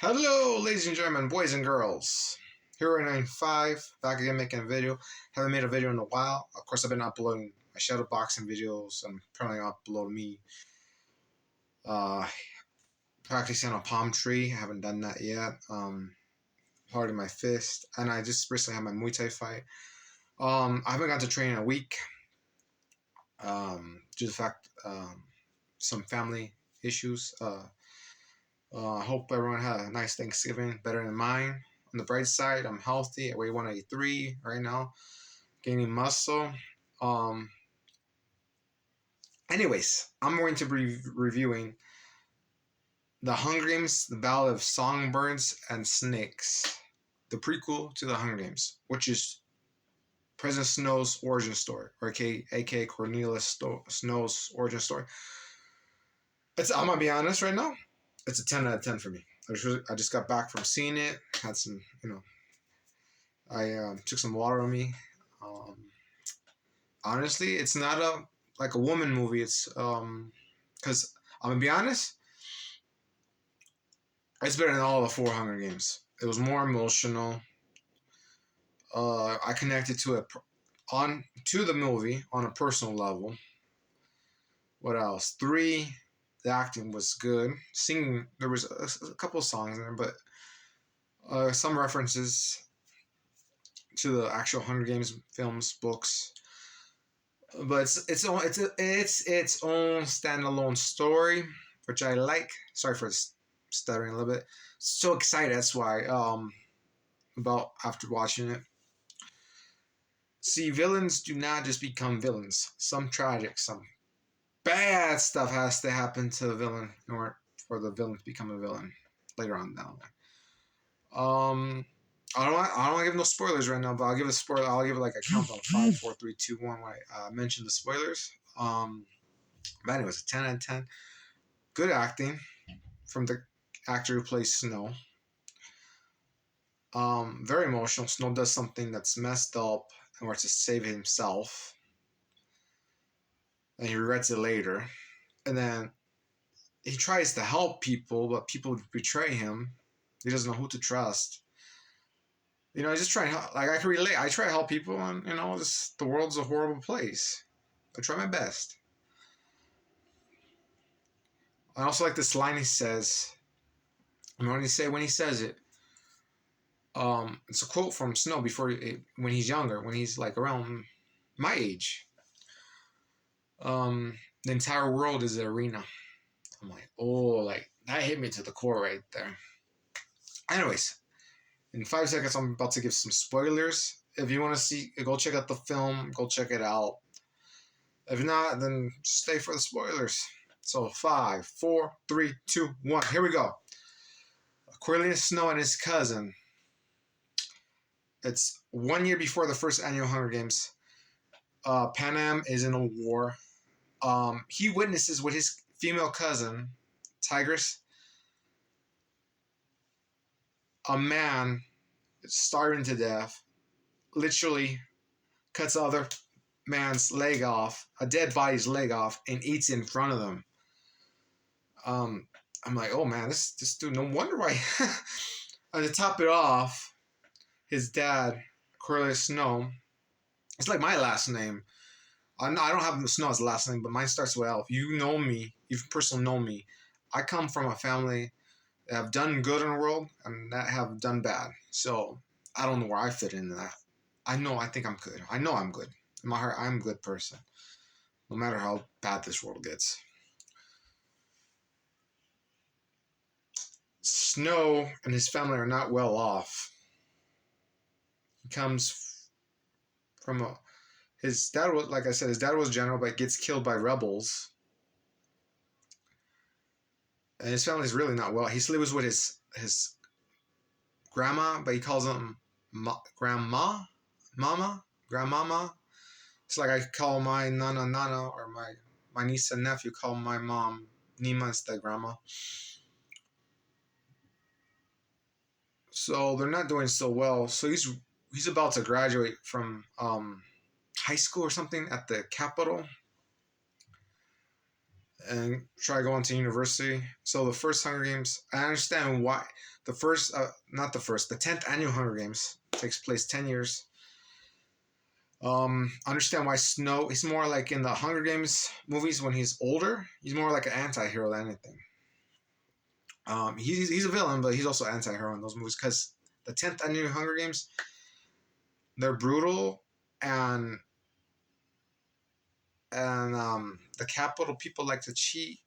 Hello, ladies and gentlemen, boys and girls. Hero95, back again making a video. Haven't made a video in a while. Of course, I've been uploading my shadow boxing videos. I'm probably upload me practicing on a palm tree. I haven't done that yet. Holding my fist, and I just recently had my Muay Thai fight. I haven't got to train in a week. Due to the fact some family issues. I hope everyone had a nice Thanksgiving, better than mine. On the bright side, I'm healthy. I weigh 183 right now, gaining muscle. Anyways, I'm going to be reviewing The Hunger Games, The Ballad of Songbirds and Snakes, the prequel to The Hunger Games, which is President Snow's origin story, or aka Corilus Snow's origin story. I'm gonna be honest right now. It's a 10 out of 10 for me. I just got back from seeing it. Had some, I took some water on me. Honestly, it's not a woman movie. It's because I'm gonna be honest, it's better than all the 4 Hunger Games. It was more emotional. I connected to it to the movie on a personal level. What else? 3. The acting was good. Singing, there was a couple of songs in there, but some references to the actual Hunger Games films, books. But it's its own standalone story, which I like. Sorry for stuttering a little bit. So excited, that's why. About after watching it. See, villains do not just become villains. Some tragic, some bad stuff has to happen to the villain in order for the villain to become a villain later on down there. I don't want to give no spoilers right now, but I'll give a spoiler. I'll give it like a countdown: 5, 4, 3, 2, 1. When I mention the spoilers. But anyways, a 10 out of 10. Good acting from the actor who plays Snow. Very emotional. Snow does something that's messed up in order to save himself, and he regrets it later. And then he tries to help people, but people betray him. He doesn't know who to trust. I just try and help. Like, I can relate. I try to help people, and the world's a horrible place. I try my best. I also like this line he says. When he says it, it's a quote from Snow when he's younger, when he's like around my age. The entire world is an arena. I'm like, oh, like that hit me to the core right there. Anyways, in 5 seconds, I'm about to give some spoilers. If you want to see, go check out the film. Go check it out. If not, then stay for the spoilers. So 5, 4, 3, 2, 1. Here we go. Corilus Snow and his cousin. It's 1 year before the first annual Hunger Games. Panem is in a war. He witnesses with his female cousin, Tigress, a man starving to death, literally cuts the other man's leg off, a dead body's leg off, and eats it in front of them. I'm like, oh man, this dude, no wonder why. And to top it off, his dad, Corilus Snow, it's like my last name. I don't have Snow as a last name, but mine starts with L. If you know me, if you personally know me, I come from a family that have done good in the world and that have done bad. So I don't know where I fit into that. I think I'm good. I know I'm good. In my heart, I'm a good person. No matter how bad this world gets. Snow and his family are not well off. He comes from his dad was, like I said, his dad was general, but gets killed by rebels. And his family's really not well. He lives with his grandma, but he calls them grandmama. It's like I call my nana, or my niece and nephew call my mom Nima instead of grandma. So they're not doing so well. So he's about to graduate from high school or something at the capital. and try going to university. So the first Hunger Games, I understand why the first, not the first, the 10th annual Hunger Games takes place 10 years. Understand why Snow, he's more like in the Hunger Games movies when he's older, he's more like an anti-hero than anything. He's a villain, but he's also anti-hero in those movies because the 10th annual Hunger Games, they're brutal and the capital people like to cheat.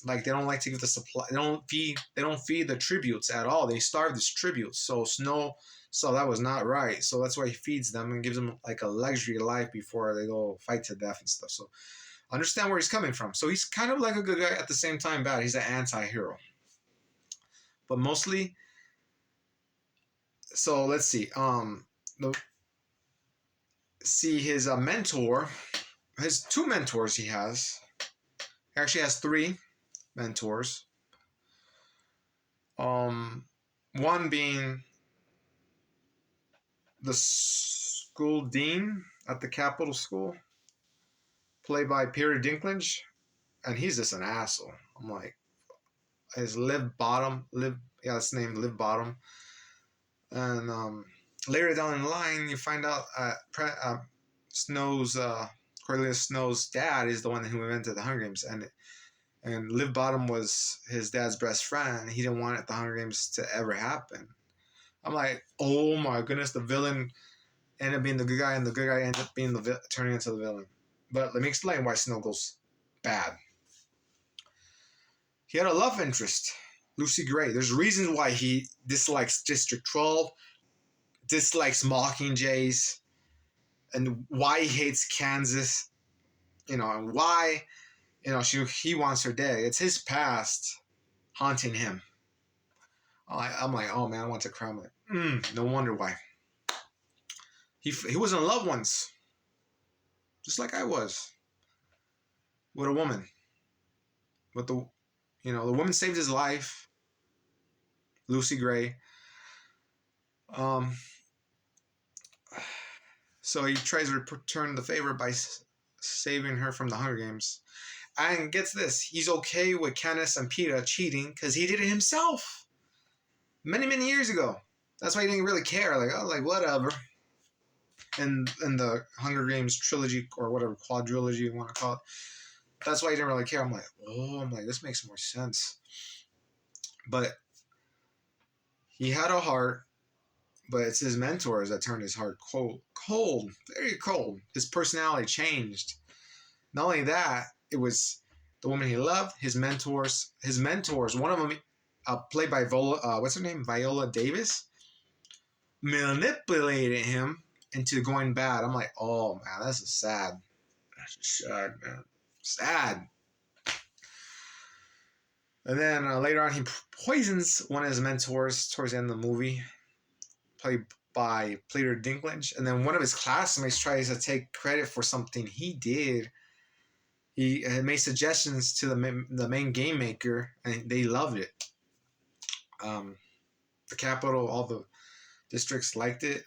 Like they don't like to give the supply. They don't feed the tributes at all. They starve the tributes. So Snow saw that was not right. So that's why he feeds them and gives them like a luxury life before they go fight to death and stuff. So understand where he's coming from. So he's kind of like a good guy at the same time bad. He's an anti-hero. But mostly, so let's see. His mentor, his two mentors he has. He actually has three mentors. One being the school dean at the Capitol School, played by Peter Dinklage, and he's just an asshole. I'm like, his Liv Bottom, that's named Liv Bottom, and later down in the line, you find out Corilus Snow's dad is the one who invented the Hunger Games, and Liv Bottom was his dad's best friend. He didn't want the Hunger Games to ever happen. I'm like, oh my goodness, the villain ended up being the good guy, and the good guy ended up being turning into the villain. But let me explain why Snow goes bad. He had a love interest, Lucy Gray. There's reasons why he dislikes District 12, dislikes Mockingjays, and why he hates Kansas, and why, he wants her dead. It's his past haunting him. I'm like, oh man, I want to cry. I'm like, no wonder why. He was in love once, just like I was, with a woman. But the woman saved his life, Lucy Gray. So he tries to return the favor by saving her from the Hunger Games. And gets this, he's okay with Candace and Peeta cheating because he did it himself many, many years ago. That's why he didn't really care. Like whatever. In the Hunger Games trilogy or whatever quadrilogy you want to call it, that's why he didn't really care. I'm like, this makes more sense. But he had a heart, but it's his mentors that turned his heart cold, very cold. His personality changed. Not only that, it was the woman he loved, his mentors. One of them, played by Viola Davis, manipulated him into going bad. I'm like, oh man, that's sad, man, sad. And then later on, he poisons one of his mentors towards the end of the movie, played by Peter Dinklage. And then one of his classmates tries to take credit for something he did. He made suggestions to the main game maker, and they loved it. The Capitol, all the districts liked it.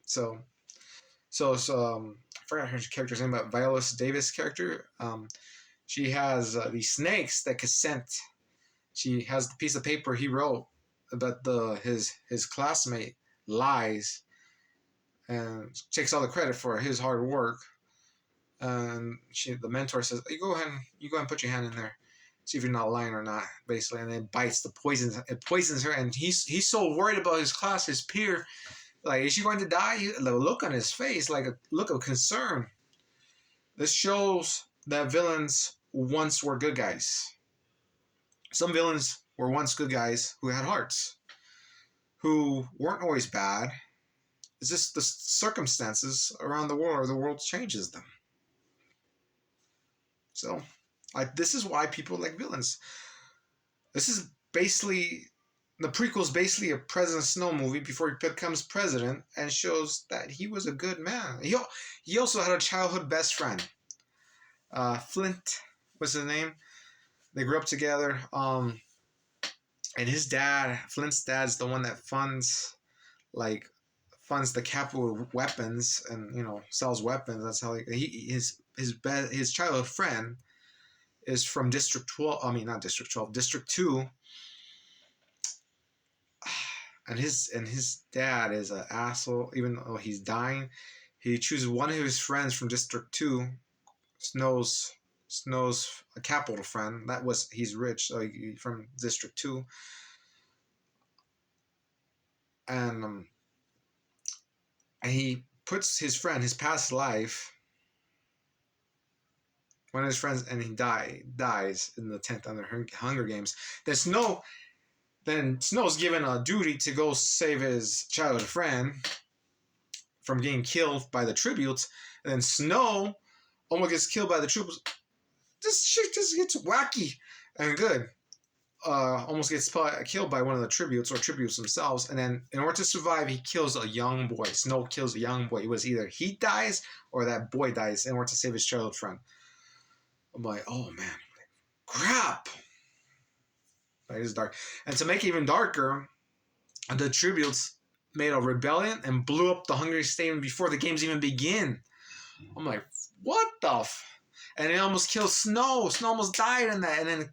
So I forgot her character's name, but Viola Davis' character. She has these snakes that could scent. She has the piece of paper he wrote about his classmate lies and takes all the credit for his hard work. And the mentor says, you go ahead and put your hand in there, see if you're not lying or not, basically. And it bites it poisons her, and he's so worried about his class, his peer. Like, is she going to die? The look on his face, like a look of concern. This shows that villains once were good guys. Some villains were once good guys who had hearts, who weren't always bad. It's just the circumstances around the world, or the world changes them. So, this is why people like villains. This is basically, the prequel is basically a President Snow movie before he becomes president, and shows that he was a good man. He also had a childhood best friend. Flint was his name. They grew up together. And Flint's dad's the one that funds the Capitol weapons and sells weapons. That's how his his childhood friend is from District 12. I mean, not District 12, District 2. And his dad is an asshole. Even though he's dying, he chooses one of his friends from District 2, Snow's a capital friend. He's rich, so from District 2. And and he puts his friend, his past life, one of his friends, and he dies in the 10th under Hunger Games. Then Snow's given a duty to go save his childhood friend from getting killed by the tributes. And then Snow almost gets killed by the tributes. This shit just gets wacky and good. Almost gets killed by one of the tributes or tributes themselves. And then in order to survive, he kills a young boy. Snow kills a young boy. It was either he dies or that boy dies in order to save his childhood friend. I'm like, oh man, crap. It is dark. And to make it even darker, the tributes made a rebellion and blew up the Hungry Stadium before the games even begin. I'm like, what the And it almost kills Snow. Snow almost died in that. And then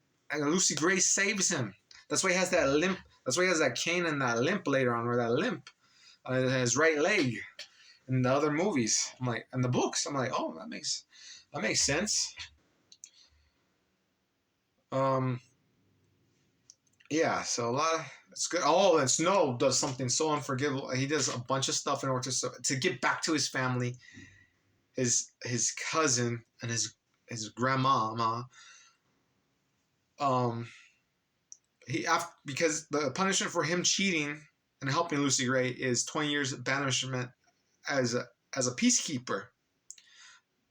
Lucy Gray saves him. That's why he has that limp. That's why he has that cane and that limp later on, or that limp on his right leg in the other movies. I'm like, in the books. I'm like, oh, that makes sense. Yeah, so it's good. Oh, and Snow does something so unforgivable. He does a bunch of stuff in order to get back to his family, his cousin and his grandma. Because the punishment for him cheating and helping Lucy Gray is 20 years banishment as a peacekeeper.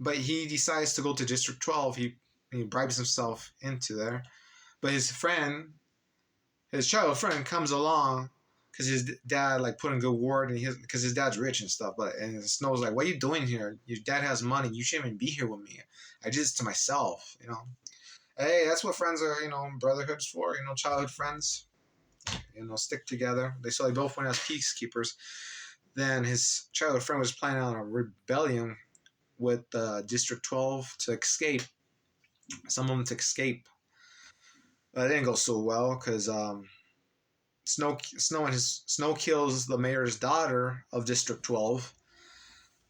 But he decides to go to District 12. He bribes himself into there. But his childhood friend comes along because his dad put in good word, and because his dad's rich and stuff. And Snow's like, "What are you doing here? Your dad has money. You shouldn't even be here with me. I did this to myself, Hey, that's what friends are, brotherhoods for, childhood friends, stick together. They both went as peacekeepers. Then his childhood friend was planning on a rebellion with District 12 to escape. Some of them to escape. It didn't go so well because Snow kills the mayor's daughter of District 12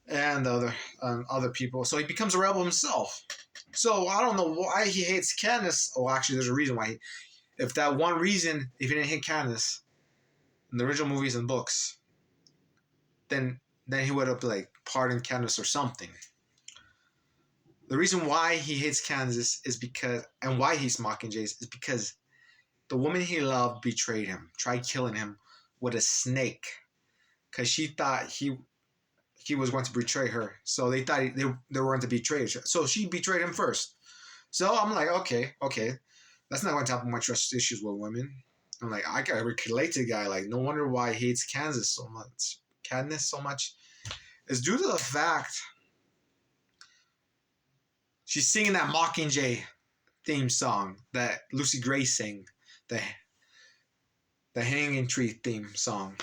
and other people. So he becomes a rebel himself. So I don't know why he hates Katniss. Oh, actually, there's a reason why. If he didn't hate Katniss in the original movies and books, then he would have pardoned Katniss or something. The reason why he hates Katniss is because, and why he's Mockingjays, is because the woman he loved betrayed him, tried killing him with a snake, because she thought he was going to betray her. So they thought they were going to betray each other. So she betrayed him first. So I'm like, okay, that's not going to help my trust issues with women. I'm like, I gotta relate to the guy. No wonder why he hates Katniss so much. It's due to the fact she's singing that Mockingjay theme song that Lucy Gray sang, the Hanging Tree theme song.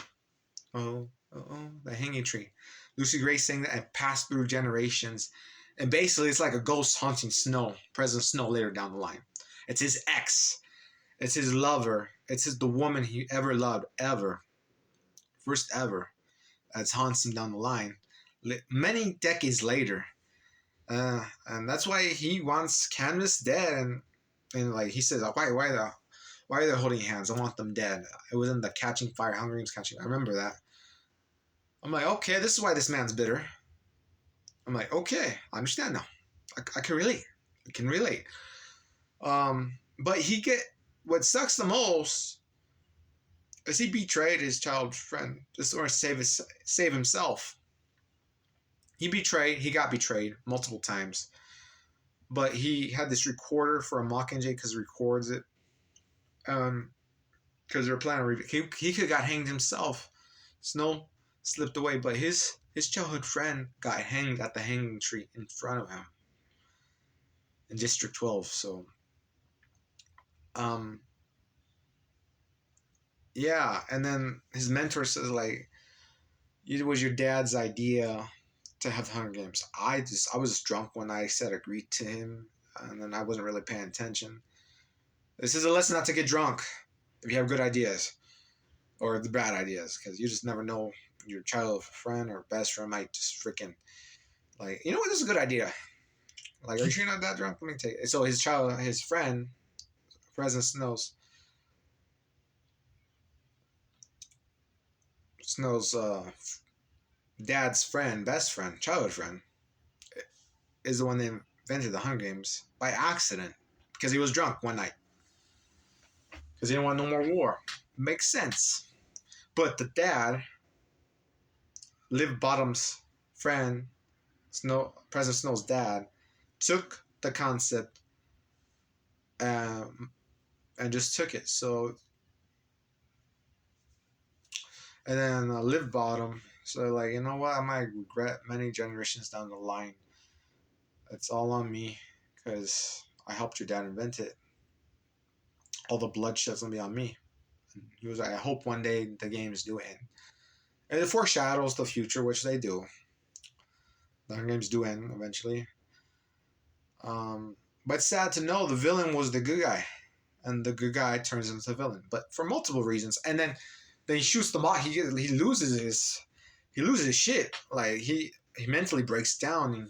Oh, the Hanging Tree. Lucy Gray sang that and passed through generations. And basically, it's like a ghost haunting President Snow later down the line. It's his ex. It's his lover. It's the woman he ever loved, ever. First ever. That's haunts him down the line. Many decades later. And that's why he wants Katniss dead. And he says, why are they holding hands? I want them dead. It was in the Catching Fire, Hunger Games Catching. I remember that. I'm like, okay, this is why this man's bitter. I'm like, okay, I understand now. I can relate. But what sucks the most is he betrayed his childhood friend just in order to save himself. He got betrayed multiple times. But he had this recorder for a Mockingjay because he records it. Because they were planning he could have got hanged himself. Snow slipped away, but his childhood friend got hanged at the hanging tree in front of him in District 12. So, yeah, and then his mentor says it was your dad's idea to have the Hunger Games. I was just drunk when I said agreed to him, and then I wasn't really paying attention. This is a lesson not to get drunk if you have good ideas or the bad ideas, because you just never know. Your child friend or best friend might just freaking like, you know what, this is a good idea. Like, are you sure you're not that drunk? Let me take it. So his friend, President Snow's dad's friend, best friend, childhood friend, is the one that invented the Hunger Games by accident because he was drunk one night. Because he didn't want no more war. Makes sense. But the dad, Liv Bottom's friend, President Snow's dad, took the concept and just took it. So, and then Liv Bottom, so like, you know what, I might regret many generations down the line. It's all on me because I helped your dad invent it. All the bloodshed's gonna be on me. And he was like, I hope one day the games do end. And it foreshadows the future, which they do. The Hunger Games do end eventually. But sad to know the villain was the good guy. And the good guy turns into the villain. But for multiple reasons. And then he shoots the mock. He loses his shit. Like, he mentally breaks down. And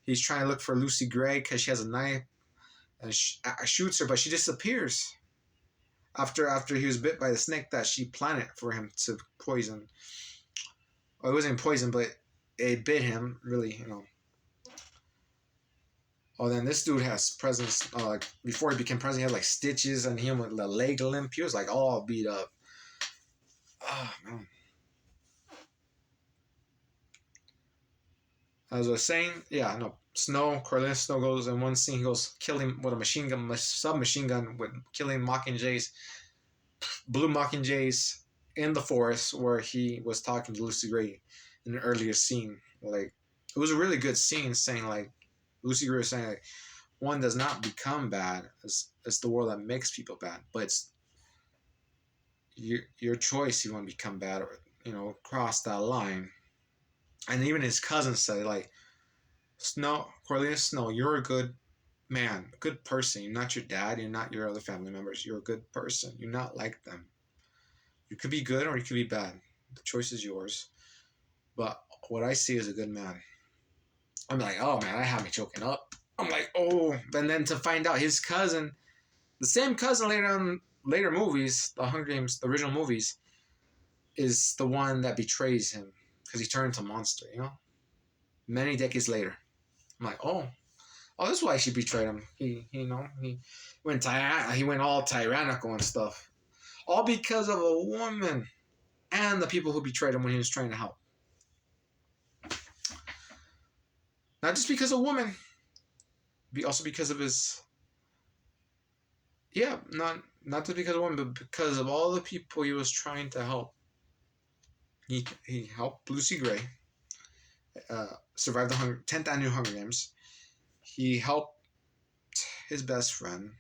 he's trying to look for Lucy Gray because she has a knife. And shoots her, but she disappears. After he was bit by the snake that she planted for him to poison. Well, it wasn't poison, but it bit him, really, Oh, then this dude has presence. Before he became president, he had like stitches and him with the leg limp. He was like all beat up. Oh, man. As I was saying, Corilus Snow goes in one scene, he goes kill him with a submachine gun, with killing mockingjays, blue mockingjays in the forest where he was talking to Lucy Gray in an earlier scene. Like, it was a really good scene, saying like, Lucy Gray was saying like, one does not become bad. It's the world that makes people bad, but it's your choice. You want to become bad or cross that line. And even his cousin said like, Corilus Snow, you're a good man, a good person. You're not your dad. You're not your other family members. You're a good person. You're not like them. You could be good or you could be bad. The choice is yours. But what I see is a good man. I'm like, oh man, that had me choking up. I'm like, oh. And then to find out his cousin, the same cousin later movies, the Hunger Games, the original movies, is the one that betrays him because he turned into a monster, many decades later. I'm like, oh, that's why she betrayed him. He went all tyrannical and stuff, all because of a woman and the people who betrayed him when he was trying to help. Not just because of a woman, also because of his. Yeah, not just because of a woman, but because of all the people he was trying to help. He helped Lucy Gray survive the 10th annual Hunger Games. He helped his best friend,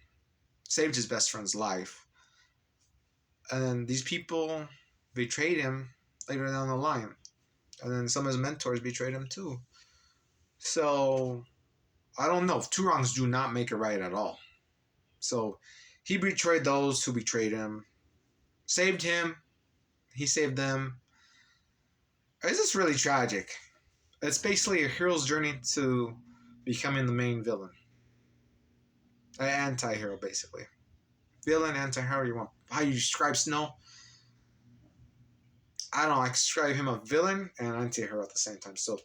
saved his best friend's life. And then these people betrayed him later down the line. And then some of his mentors betrayed him too. So, I don't know. Two wrongs do not make it right at all. So, he betrayed those who betrayed him. Saved him. He saved them. It's just really tragic. It's basically a hero's journey to becoming the main villain. An anti-hero, basically. Villain, anti-hero, you want. How you describe Snow? I don't know. I describe him a villain and anti-hero at the same time. So,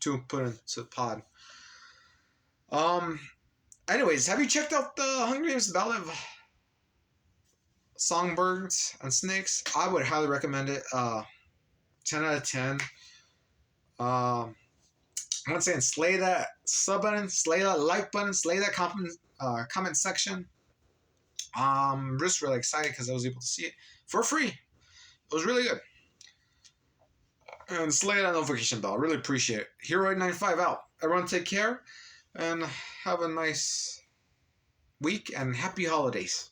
two put into the pod. Anyways, have you checked out the Hunger Games Battle of Songbirds and Snakes? I would highly recommend it. 10 out of 10. I'm saying slay that sub button, slay that like button, slay that comment section. I'm just really excited because I was able to see it for free. It was really good. And slay that notification bell. I really appreciate it. Hero895 out. Everyone take care and have a nice week and happy holidays.